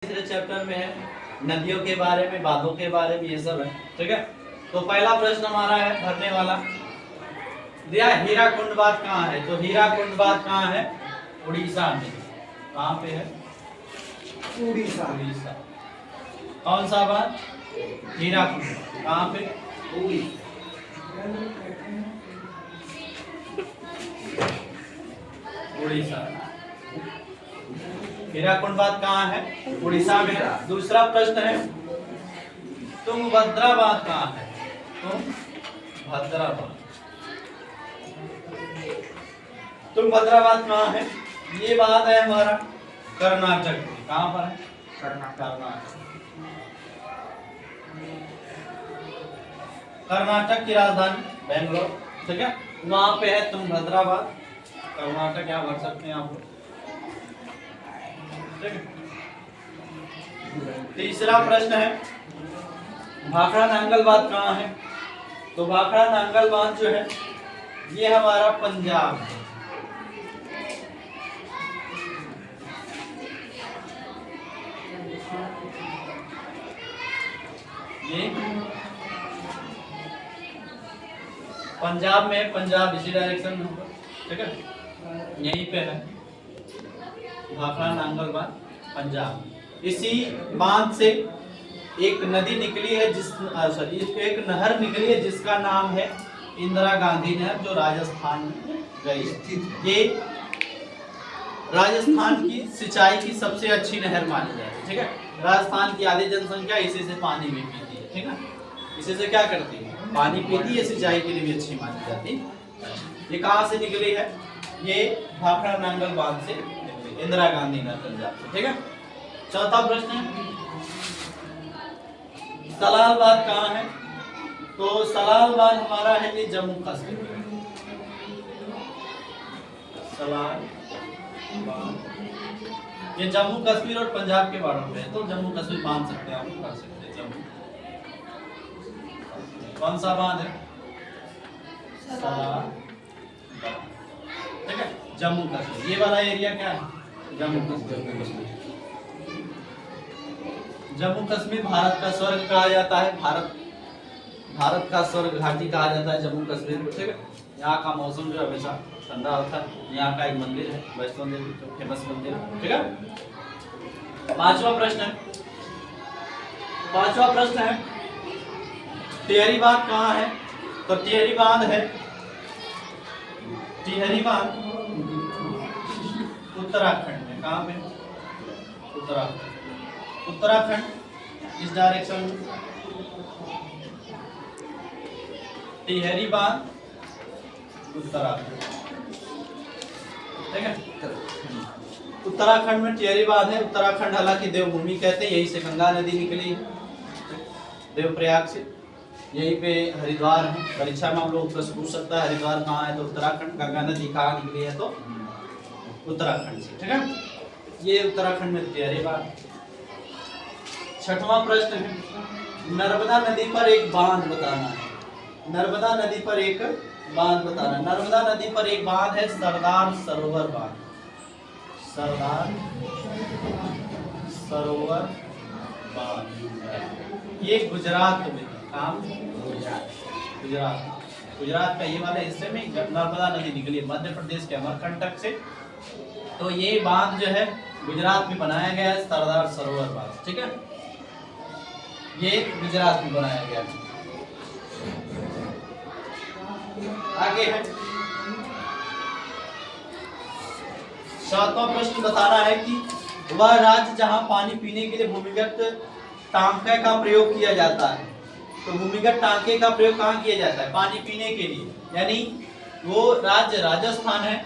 तीसरे चैप्टर में है नदियों के बारे में, बांधों के बारे में, ये सब है। ठीक है, तो पहला प्रश्न हमारा है भरने वाला, दिया हीराकुंड बांध कहाँ है। तो हीराकुंड बांध कहाँ है? उड़ीसा में। कहाँ पे है? उड़ीसा। उड़ीसा। कौन सा बांध? हीराकुंड। कहाँ पे? उड़ीसा। हीराकुंड बांध कहाँ है? उड़ीसा में। दूसरा प्रश्न है तुंगभद्रा बांध कहाँ है? तुंगभद्रा बांध। तुंगभद्रा बांध कहाँ है? ये बांध है हमारा कर्नाटक में। कहाँ पर है? कर्नाटक। कर्नाटक की राजधानी बेंगलोर। ठीक है, वहां पे है तुंगभद्रा बांध। कर्नाटक यहाँ भर सकते हैं आप लोग। तीसरा प्रश्न है भाखड़ा नांगल बांध कहाँ है? तो भाखड़ा नांगल बांध जो है ये हमारा पंजाब है। ये पंजाब में, पंजाब इसी डायरेक्शन में होगा। ठीक है, यहीं पे है भाखड़ा नांगल बांध, पंजाब। इसी बांध से एक नदी निकली है एक नहर निकली है जिसका नाम है इंदिरा गांधी नहर, जो राजस्थान में गई। ये राजस्थान की सिंचाई की सबसे अच्छी नहर मानी जाती है। ठीक है, राजस्थान की आधी जनसंख्या इसी से पानी भी पीती है। ठीक है, इसी से क्या करती है? पानी पीती है, सिंचाई के लिए भी अच्छी मानी जाती है। ये कहाँ से निकली है? ये भाखड़ा नांगल बांध से, इंदिरा गांधी नहर पंजाब से। ठीक है, चौथा प्रश्न है सलाल बांध कहाँ है? तो सलाल बांध हमारा है ये जम्मू कश्मीर। सलाल बांध ये जम्मू कश्मीर और पंजाब के बॉर्डर पे है, तो जम्मू कश्मीर बांध सकते हैं, आप कर सकते हैं। जम्मू कौन सा बांध है? सलाल। ठीक है, जम्मू कश्मीर। ये वाला एरिया क्या है? जम्मू कश्मीर। जम्मू कश्मीर भारत का स्वर्ग कहा जाता है। भारत का स्वर्ग घाटी कहा जाता है जम्मू कश्मीर को। ठीक है, यहाँ का मौसम जो हमेशा ठंडा होता है। यहाँ का एक मंदिर है वैष्णो देवी, जो फेमस मंदिर है। ठीक है, पांचवा प्रश्न है टिहरी बांध कहाँ है? तो टिहरी बांध है, टिहरी बांध उत्तराखंड में। कहाँ पे? उत्तराखंड इस डायरेक्शन में। टिहरी बांध उत्तराखंड। ठीक है, उत्तराखंड में टिहरी बांध है। उत्तराखंड हालांकि देवभूमि कहते हैं, यहीं से गंगा नदी निकली है, देवप्रयाग से। यहीं पे हरिद्वार है। परीक्षा में हम लोग प्रश्न पूछ सकता है हरिद्वार कहाँ है? तो उत्तराखंड। गंगा नदी कहाँ निकली है? तो उत्तराखंड से। ठीक है, ये उत्तराखंड में टिहरी बांध। छठवां प्रश्न है नर्मदा नदी पर एक बांध बताना है। नर्मदा नदी पर एक बांध बताना है। नर्मदा नदी पर एक बांध है सरदार सरोवर बांध। सरदार सरोवर बांध ये गुजरात में। काम गुजरात का ये वाले हिस्से में नर्मदा नदी निकली है, मध्य प्रदेश के अमरकंटक से। तो ये बांध जो है गुजरात में बनाया गया है, सरदार सरोवर बांध। ठीक है, ये गुजरात में बनाया गया है। आगे है सातवां प्रश्न बताना है कि वह राज्य जहां पानी पीने के लिए भूमिगत टांके का प्रयोग किया जाता है। तो भूमिगत टांके का प्रयोग कहाँ किया जाता है? पानी पीने के लिए। यानी वो राज्य राजस्थान है।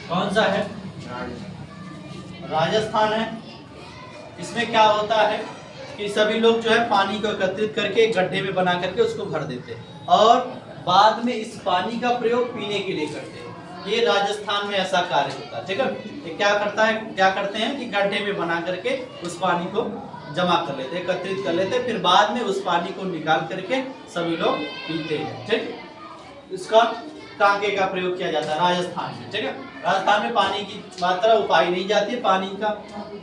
कौन सा है? राजस्थान है। इसमें क्या होता है कि सभी लोग जो है पानी को एकत्रित करके एक गड्ढे में बना करके उसको भर देते हैं और बाद में इस पानी का प्रयोग पीने के लिए करते हैं। ये राजस्थान में ऐसा कार्य होता है। ठीक है, ये क्या करते हैं कि गड्ढे में बना करके उस पानी को जमा कर लेते, एकत्रित कर लेते, फिर बाद में उस पानी को निकाल करके सभी लोग पीते हैं। ठीक, इसका टांके का प्रयोग किया जाता है राजस्थान में। ठीक है, राजस्थान में पानी की मात्रा उपाई नहीं जाती है,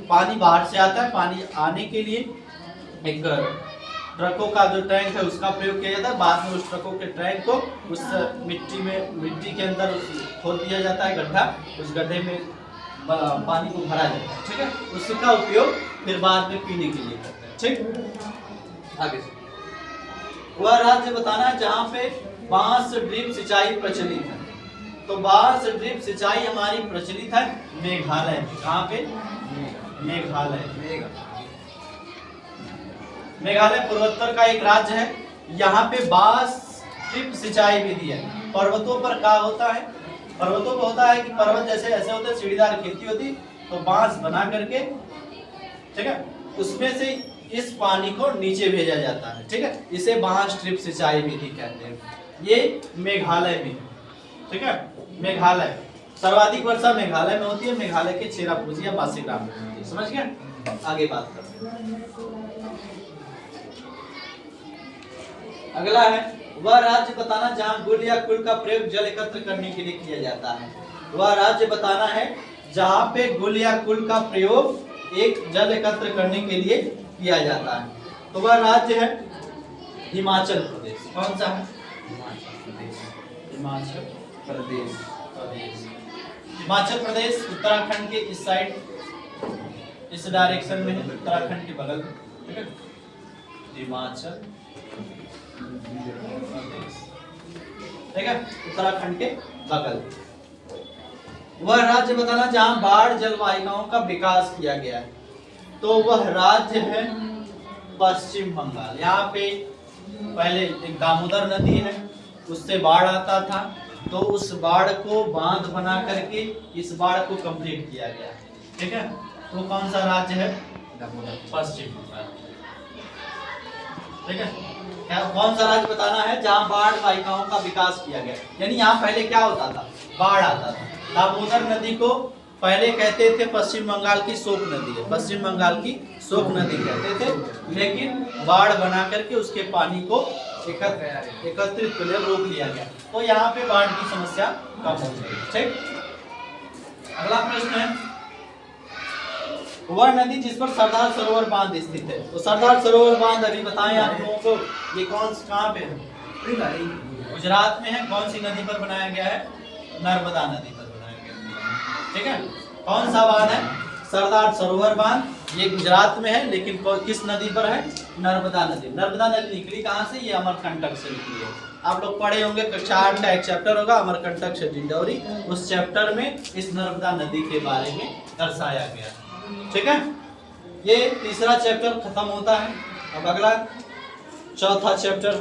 पानी बाहर से आता है। पानी आने के लिए एक ट्रकों का जो टैंक है उसका प्रयोग किया जाता है। बाद में उस ट्रकों के टैंक को उस मिट्टी के अंदर खोद दिया जाता है गड्ढा, उस गड्ढे में पानी को भरा जाता है, ठीक है। उसका उपयोग फिर बाद में पीने के लिए करते हैं, ठीक। आगे वह राज्य बताना है जहाँ पे बांस ड्रिप सिंचाई प्रचलित है। तो बांस ड्रिप सिंचाई हमारी प्रचलित है मेघालय में। कहाँ पे? मेघालय। मेघालय पूर्वोत्तर का एक राज्य है। यहाँ पे बांस ड्रिप सिंचाई विधि है। पर्वतों पर क्या होता है? पर्वतों पर होता है कि पर्वत जैसे ऐसे होते, सीढ़ीदार खेती होती, तो बांस बना करके, ठीक है, उसमें से इस पानी को नीचे भेजा जाता है, ठीक है। इसे बांस ड्रिप सिंचाई विधि कहते हैं। ये मेघालय में, ठीक है। मेघालय सर्वाधिक वर्षा मेघालय में होती है। मेघालय के चेरापूंजी या पासीघाट में होती है। समझ गए? आगे बात करते हैं। अगला है वह राज्य बताना जहां गुल या कुल का प्रयोग जल एकत्र करने के लिए किया जाता है। वह राज्य बताना है जहां पे गुल या कुल का प्रयोग एक जल एकत्र करने के लिए किया जाता है। तो वह राज्य है हिमाचल प्रदेश। कौन सा है? हिमाचल प्रदेश। हिमाचल प्रदेश उत्तराखंड के इस साइड, इस डायरेक्शन में है, उत्तराखंड के बगल में, ठीक है। हिमाचल प्रदेश, ठीक है, उत्तराखंड के बगल। वह राज्य बताना जहां बाढ़ जलवाहिकाओं का विकास किया गया है। तो वह राज्य है पश्चिम बंगाल। यहाँ पे पहले एक दामोदर नदी है, उससे बाढ़ आता था, तो उस बाढ़ को बांध बना करके इस बाढ़ को कंप्लीट किया गया, ठीक है। तो कौन सा राज्य है? पश्चिम बंगाल, ठीक है। क्या कौन सा राज्य बताना है जहाँ बाढ़ वाहिकाओं का विकास किया गया? यानी यहाँ पहले क्या होता था? बाढ़ आता था। दामोदर नदी को पहले कहते थे पश्चिम बंगाल की शोक नदी है, पश्चिम बंगाल की शोक नदी कहते थे, लेकिन बाढ़ बना करके उसके पानी को एकत्रित कर लिया, रोक लिया गया, तो यहाँ पे बाढ़ की समस्या कम हो गई, ठीक। अगला प्रश्न है वह नदी जिस पर सरदार सरोवर बांध स्थित है। तो सरदार सरोवर बांध अभी बताएं आप लोगों को, ये कहाँ पे है? गुजरात में है। कौन सी नदी पर बनाया गया है? नर्मदा नदी पर बनाया गया, ठीक है। कौन सा बांध है? सरदार सरोवर बांध। ये गुजरात में है, लेकिन किस नदी पर है? नर्मदा नदी। नर्मदा नदी निकली कहाँ से? ये अमरकंटक से निकली है। आप लोग पढ़े होंगे, कक्षा 8 का एक चैप्टर होगा अमरकंटक से डिंडौरी, उस चैप्टर में इस नर्मदा नदी के बारे में दर्शाया गया, ठीक है। ये तीसरा चैप्टर खत्म होता है। अब अगला चौथा चैप्टर